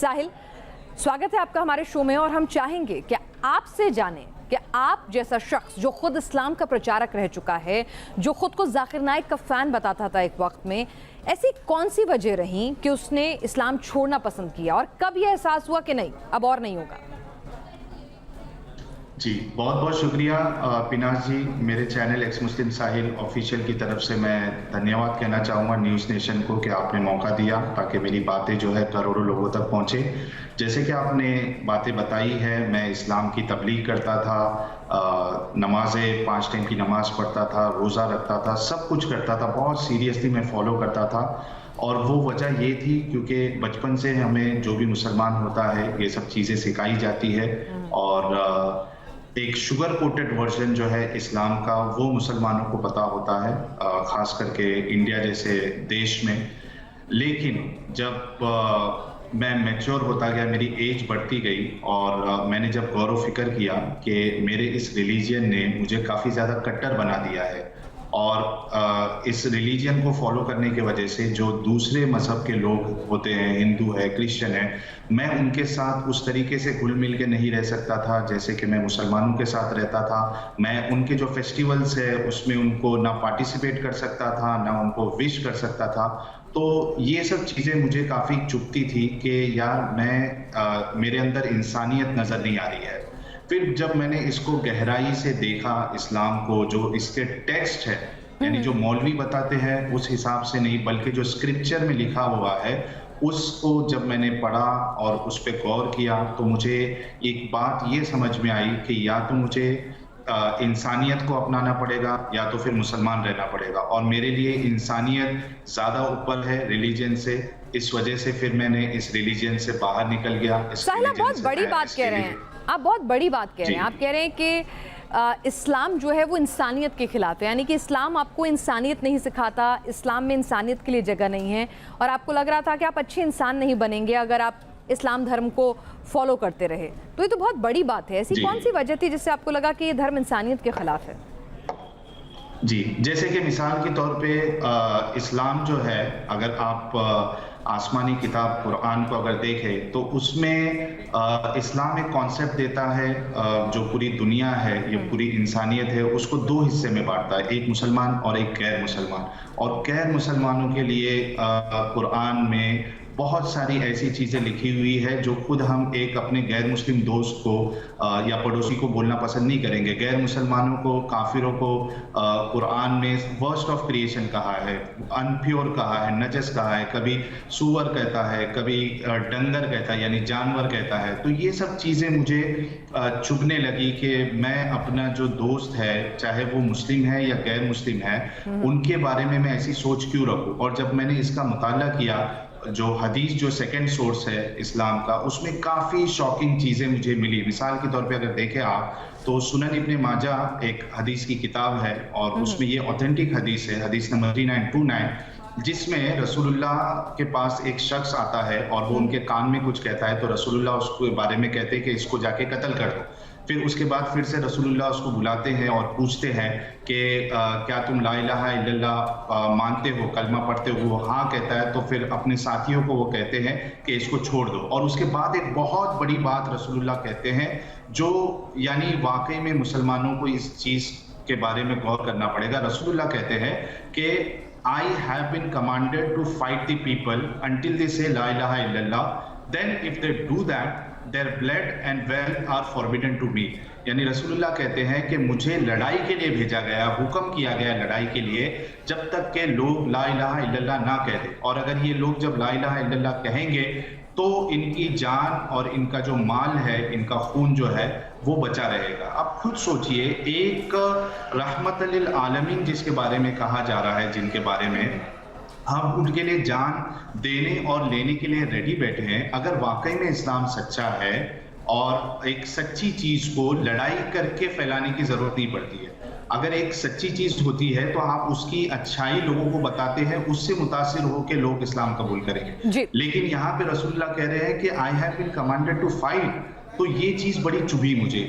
साहिल, स्वागत है आपका हमारे शो में और हम चाहेंगे कि आपसे जानें कि आप जैसा शख्स जो खुद इस्लाम का प्रचारक रह चुका है, जो खुद को जाकिर नाइक का फ़ैन बताता था एक वक्त में, ऐसी कौन सी वजह रही कि उसने इस्लाम छोड़ना पसंद किया और कब यह एहसास हुआ कि नहीं, अब और नहीं होगा? जी, बहुत बहुत शुक्रिया पिनाज जी। मेरे चैनल एक्स मुस्लिम साहिल ऑफिशियल की तरफ से मैं धन्यवाद कहना चाहूँगा न्यूज़ नेशन को कि आपने मौका दिया ताकि मेरी बातें जो है करोड़ों लोगों तक पहुँचे। जैसे कि आपने बातें बताई है, मैं इस्लाम की तबलीग करता था, नमाज़ें 5 टाइम की नमाज़ पढ़ता था, रोज़ा रखता था, सब कुछ करता था, बहुत सीरियसली मैं फॉलो करता था। और वो वजह ये थी क्योंकि बचपन से हमें जो भी मुसलमान होता है ये सब चीज़ें सिखाई जाती है और एक शुगर कोटेड वर्जन जो है इस्लाम का वो मुसलमानों को पता होता है, खास करके इंडिया जैसे देश में। लेकिन जब मैं मैच्योर होता गया, मेरी एज बढ़ती गई और मैंने जब गौर व फिक्र किया कि मेरे इस रिलीजन ने मुझे काफ़ी ज़्यादा कट्टर बना दिया है और इस रिलीजन को फॉलो करने की वजह से जो दूसरे मजहब के लोग होते हैं, हिंदू है, क्रिश्चियन है, मैं उनके साथ उस तरीके से घुल मिल के नहीं रह सकता था जैसे कि मैं मुसलमानों के साथ रहता था। मैं उनके जो फेस्टिवल्स है उसमें उनको ना पार्टिसिपेट कर सकता था, ना उनको विश कर सकता था। तो ये सब चीज़ें मुझे काफ़ी चुभती थी कि यार मेरे अंदर इंसानियत नज़र नहीं आ रही है। फिर जब मैंने इसको गहराई से देखा, इस्लाम को, जो इसके टेक्स्ट है, यानी जो मौलवी बताते हैं उस हिसाब से नहीं बल्कि जो स्क्रिप्चर में लिखा हुआ है उसको जब मैंने पढ़ा और उस पर गौर किया तो मुझे एक बात ये समझ में आई कि या तो मुझे इंसानियत को अपनाना पड़ेगा या तो फिर मुसलमान रहना पड़ेगा और मेरे लिए इंसानियत ज़्यादा ऊपर है रिलीजन से। इस वजह से फिर मैंने इस रिलीजन से बाहर निकल गया। साहिल, बहुत बड़ी बात कह रहे हैं आप, बहुत बड़ी बात कह रहे हैं आप। कह रहे हैं कि इस्लाम जो है वो इंसानियत के खिलाफ है, यानी कि इस्लाम आपको इंसानियत नहीं सिखाता, इस्लाम में इंसानियत के लिए जगह नहीं है और आपको लग रहा था कि आप अच्छे इंसान नहीं बनेंगे अगर आप इस्लाम धर्म को फॉलो करते रहे। तो ये तो बहुत बड़ी बात है। ऐसी कौन सी वजह थी जिससे आपको लगा कि ये धर्म इंसानियत के खिलाफ है? जी, जैसे कि मिसाल के तौर पे इस्लाम जो है, अगर आप आसमानी किताब कुरान को अगर देखें तो उसमें इस्लाम एक कॉन्सेप्ट देता है, जो पूरी दुनिया है, ये पूरी इंसानियत है, उसको 2 हिस्से में बांटता है, एक मुसलमान और एक गैर मुसलमान। और गैर मुसलमानों के लिए कुरान में बहुत सारी ऐसी चीज़ें लिखी हुई है जो खुद हम एक अपने गैर मुस्लिम दोस्त को या पड़ोसी को बोलना पसंद नहीं करेंगे। गैर मुसलमानों को, काफिरों को कुरान में वर्स्ट ऑफ क्रिएशन कहा है, अनप्योर कहा है, नजस कहा है, कभी सूअर कहता है, कभी डंगर कहता है यानी जानवर कहता है। तो ये सब चीज़ें मुझे चुभने लगी कि मैं अपना जो दोस्त है, चाहे वो मुस्लिम है या गैर मुस्लिम है, उनके बारे में मैं ऐसी सोच क्यों रखूँ। और जब मैंने इसका मुताला किया, जो हदीस जो सेकंड सोर्स है इस्लाम का, उसमें काफ़ी शॉकिंग चीज़ें मुझे मिली। मिसाल के तौर पे अगर देखें आप तो सुनन इब्ने माजा एक हदीस की किताब है और उसमें ये ऑथेंटिक हदीस है, हदीस नंबर 3929, जिसमें रसूलुल्लाह के पास एक शख्स आता है और वो उनके कान में कुछ कहता है तो रसूलुल्लाह उसके बारे में कहते हैं कि इसको जाके कत्ल कर दो। फिर उसके बाद फिर से रसूलुल्लाह उसको बुलाते हैं और पूछते हैं कि क्या तुम ला इलाहा इल्लल्लाह मानते हो, कलमा पढ़ते हो? वो हाँ कहता है। तो फिर अपने साथियों को वो कहते हैं कि इसको छोड़ दो। और उसके बाद एक बहुत बड़ी बात रसूलुल्लाह कहते हैं जो यानी वाकई में मुसलमानों को इस चीज़ के बारे में गौर करना पड़ेगा। रसूलुल्लाह कहते हैं कि I have been commanded to fight the people until they say La ilaha illallah. Then if they do that, their blood and wealth are forbidden to me. यानी रसूलुल्लाह कहते हैं कि मुझे लड़ाई के लिए भेजा गया, हुक्म किया गया लड़ाई के लिए, जब तक के लोग ला इलाहा इल्लल्लाह ना कह दें। और अगर ये लोग जब ला इलाहा इल्लल्लाह कहेंगे तो इनकी जान और इनका जो माल है, इनका खून जो है वो बचा रहेगा। अब खुद सोचिए, एक रहमत लिल आलमीन जिसके बारे में कहा जा रहा है, जिनके बारे में हम उनके लिए जान देने और लेने के लिए रेडी बैठे हैं, अगर वाकई में इस्लाम सच्चा है और एक सच्ची चीज को लड़ाई करके फैलाने की जरूरत नहीं पड़ती है। अगर एक सच्ची चीज होती है तो आप उसकी अच्छाई लोगों को बताते हैं, उससे मुतासिर होकर लोग इस्लाम कबूल करेंगे। लेकिन यहाँ पे रसूलुल्लाह कह रहे हैं कि I have been commanded to fight, तो ये चीज बड़ी चुभी मुझे।